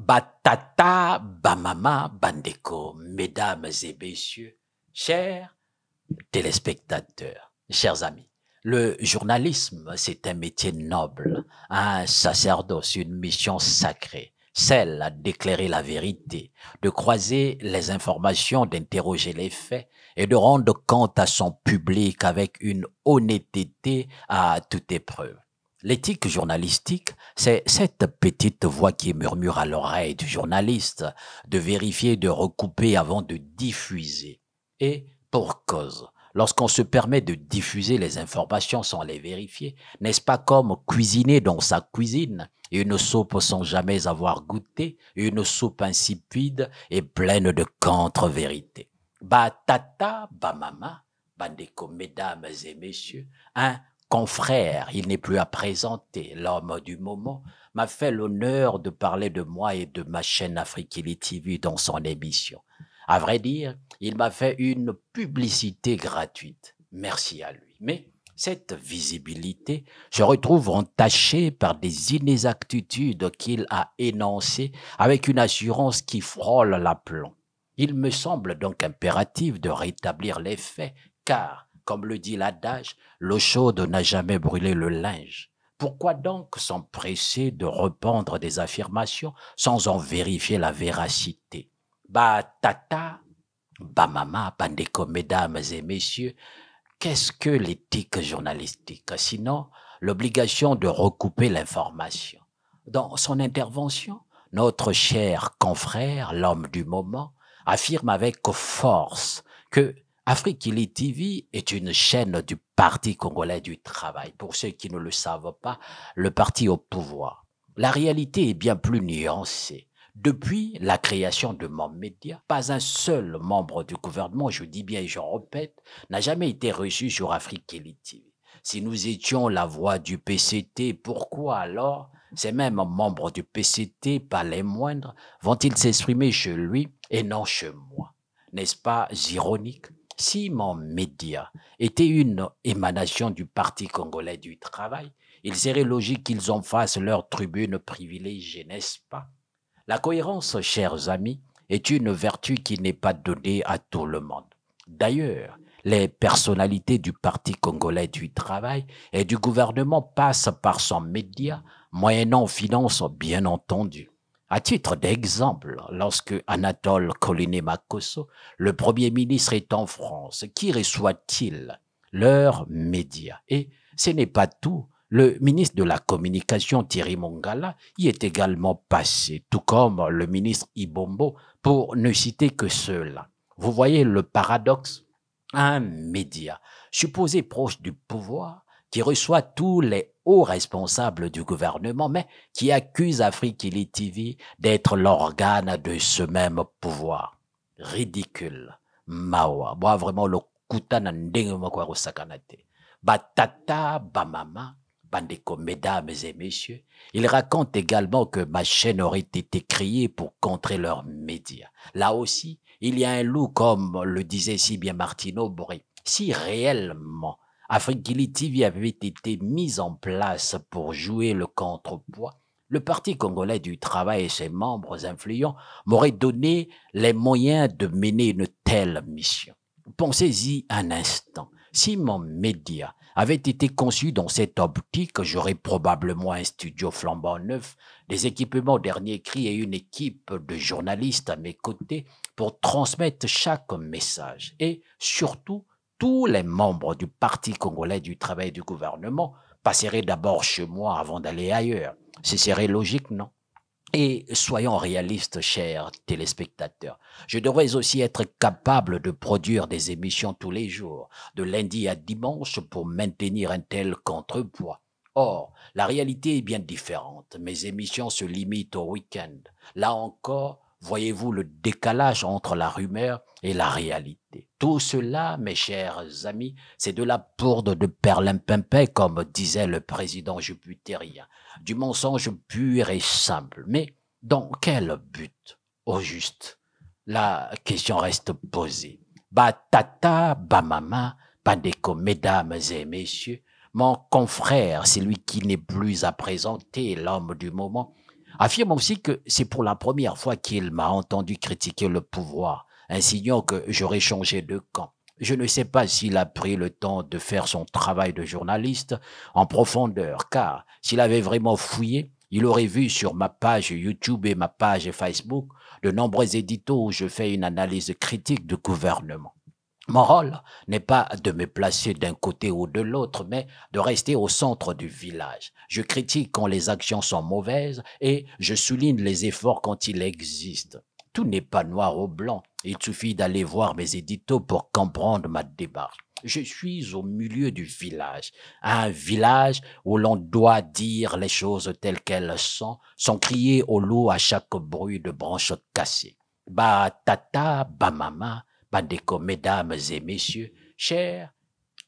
Batata, Bamama, Bandeko, mesdames et messieurs, chers téléspectateurs, chers amis, le journalisme, c'est un métier noble, un sacerdoce, une mission sacrée, celle d'éclairer la vérité, de croiser les informations, d'interroger les faits et de rendre compte à son public avec une honnêteté à toute épreuve. L'éthique journalistique, c'est cette petite voix qui murmure à l'oreille du journaliste de vérifier, de recouper avant de diffuser. Et pour cause, lorsqu'on se permet de diffuser les informations sans les vérifier, n'est-ce pas comme cuisiner dans sa cuisine une soupe sans jamais avoir goûté, une soupe insipide et pleine de contre-vérités. Batata, bamama, bandeko, mesdames et messieurs, un confrère, il n'est plus à présenter, l'homme du moment, m'a fait l'honneur de parler de moi et de ma chaîne Afrique TV dans son émission. À vrai dire, il m'a fait une publicité gratuite. Merci à lui. Mais cette visibilité se retrouve entachée par des inexactitudes qu'il a énoncées avec une assurance qui frôle l'aplomb. Il me semble donc impératif de rétablir les faits, car, comme le dit l'adage, l'eau chaude n'a jamais brûlé le linge. Pourquoi donc s'empresser de répandre des affirmations sans en vérifier la véracité? Batata, Bamama, Bandeko, mesdames et messieurs, qu'est-ce que l'éthique journalistique? Sinon, l'obligation de recouper l'information. Dans son intervention, notre cher confrère, l'homme du moment, affirme avec force que Afrique TV est une chaîne du Parti congolais du travail. Pour ceux qui ne le savent pas, le parti au pouvoir. La réalité est bien plus nuancée. Depuis la création de mon média, pas un seul membre du gouvernement, je dis bien et je répète, n'a jamais été reçu sur Afrique TV. Si nous étions la voix du PCT, pourquoi alors ces mêmes membres du PCT, pas les moindres, vont-ils s'exprimer chez lui et non chez moi? N'est-ce pas ironique? Si mon média était une émanation du Parti congolais du travail, il serait logique qu'ils en fassent leur tribune privilégiée, n'est-ce pas? La cohérence, chers amis, est une vertu qui n'est pas donnée à tout le monde. D'ailleurs, les personnalités du Parti congolais du travail et du gouvernement passent par son média, moyennant finances bien entendu. À titre d'exemple, lorsque Anatole Koliné-Makosso, le Premier ministre, est en France, qui reçoit-il? Leurs médias. Et ce n'est pas tout. Le ministre de la Communication, Thierry Mongala, y est également passé, tout comme le ministre Ibombo, pour ne citer que ceux-là. Vous voyez le paradoxe? Un média supposé proche du pouvoir, qui reçoit tous les hauts responsables du gouvernement, mais qui accuse Afrique TV d'être l'organe de ce même pouvoir. Ridicule. Mawa. Moi, vraiment, le kutana ndenge moko sakanate. Batata, bamama. Bandeko, mesdames et messieurs, il raconte également que ma chaîne aurait été créée pour contrer leurs médias. Là aussi, il y a un loup, comme le disait si bien Martino Boré. Si réellement Afrique TV avait été mise en place pour jouer le contrepoids, le Parti congolais du travail et ses membres influents m'auraient donné les moyens de mener une telle mission. Pensez-y un instant. Si mon média avait été conçu dans cette optique, j'aurais probablement un studio flambant neuf, des équipements dernier cri et une équipe de journalistes à mes côtés pour transmettre chaque message. Et surtout, tous les membres du Parti congolais du travail et du gouvernement passeraient d'abord chez moi avant d'aller ailleurs. Ce serait logique, non? Et soyons réalistes, chers téléspectateurs, je devrais aussi être capable de produire des émissions tous les jours, de lundi à dimanche, pour maintenir un tel contrepoids. Or, la réalité est bien différente. Mes émissions se limitent au week-end. Là encore, voyez-vous le décalage entre la rumeur et la réalité. Tout cela, mes chers amis, c'est de la poudre de perlimpinpin, comme disait le président jupitérien, du mensonge pur et simple. Mais dans quel but, au juste? La question reste posée. Batata, bamama, bandeko, mesdames et messieurs, mon confrère, celui qui n'est plus à présenter, l'homme du moment, affirme aussi que c'est pour la première fois qu'il m'a entendu critiquer le pouvoir, insinuant que j'aurais changé de camp. Je ne sais pas s'il a pris le temps de faire son travail de journaliste en profondeur, car s'il avait vraiment fouillé, il aurait vu sur ma page YouTube et ma page Facebook de nombreux éditos où je fais une analyse critique du gouvernement. Mon rôle n'est pas de me placer d'un côté ou de l'autre, mais de rester au centre du village. Je critique quand les actions sont mauvaises et je souligne les efforts quand il existe. Tout n'est pas noir ou blanc. Il suffit d'aller voir mes éditos pour comprendre ma démarche. Je suis au milieu du village, un village où l'on doit dire les choses telles qu'elles sont, sans crier au loup à chaque bruit de branches cassées. Ba tata, ba mama, Bandeko, mesdames et messieurs, chers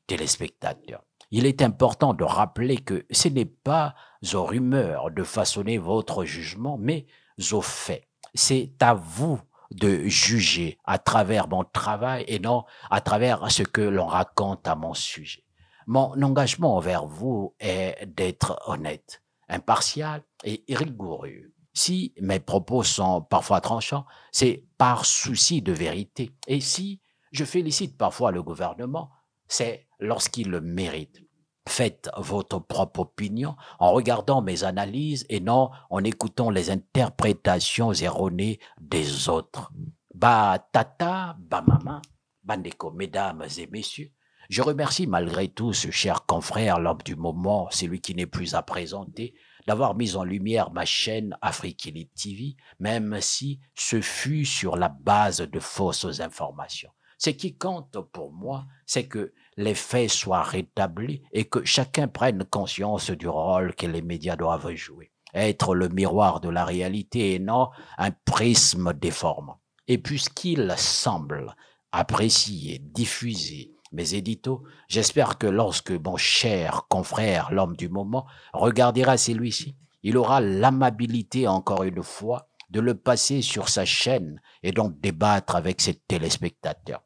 téléspectateurs, il est important de rappeler que ce n'est pas aux rumeurs de façonner votre jugement, mais aux faits. C'est à vous de juger à travers mon travail et non à travers ce que l'on raconte à mon sujet. Mon engagement envers vous est d'être honnête, impartial et rigoureux. Si mes propos sont parfois tranchants, c'est par souci de vérité. Et si je félicite parfois le gouvernement, c'est lorsqu'il le mérite. Faites votre propre opinion en regardant mes analyses et non en écoutant les interprétations erronées des autres. Ba tata, ba mama, bandeko, mesdames et messieurs, je remercie malgré tout ce cher confrère, l'homme du moment, celui qui n'est plus à présenter, d'avoir mis en lumière ma chaîne Afrique Elite TV, même si ce fut sur la base de fausses informations. Ce qui compte pour moi, c'est que les faits soient rétablis et que chacun prenne conscience du rôle que les médias doivent jouer. Être le miroir de la réalité et non un prisme déformant. Et puisqu'il semble apprécier, diffuser mes éditos, j'espère que lorsque mon cher confrère, l'homme du moment, regardera celui-ci, il aura l'amabilité, encore une fois, de le passer sur sa chaîne et donc débattre avec ses téléspectateurs.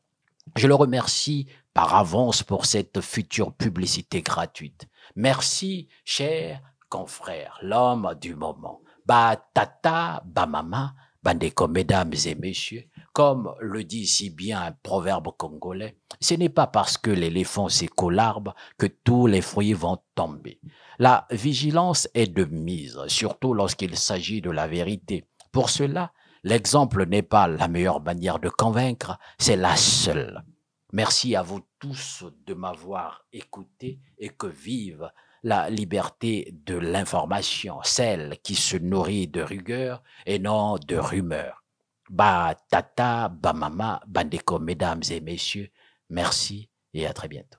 Je le remercie par avance pour cette future publicité gratuite. Merci, cher confrère, l'homme du moment. Ba tata, ba mama, bandeko, mesdames et messieurs, comme le dit si bien un proverbe congolais, ce n'est pas parce que l'éléphant s'écoule l'arbre que tous les fruits vont tomber. La vigilance est de mise, surtout lorsqu'il s'agit de la vérité. Pour cela, l'exemple n'est pas la meilleure manière de convaincre, c'est la seule. Merci à vous tous de m'avoir écouté et que vive la liberté de l'information, celle qui se nourrit de rigueur et non de rumeurs. Ba tata, ba mama, bandeko, mesdames et messieurs, merci et à très bientôt.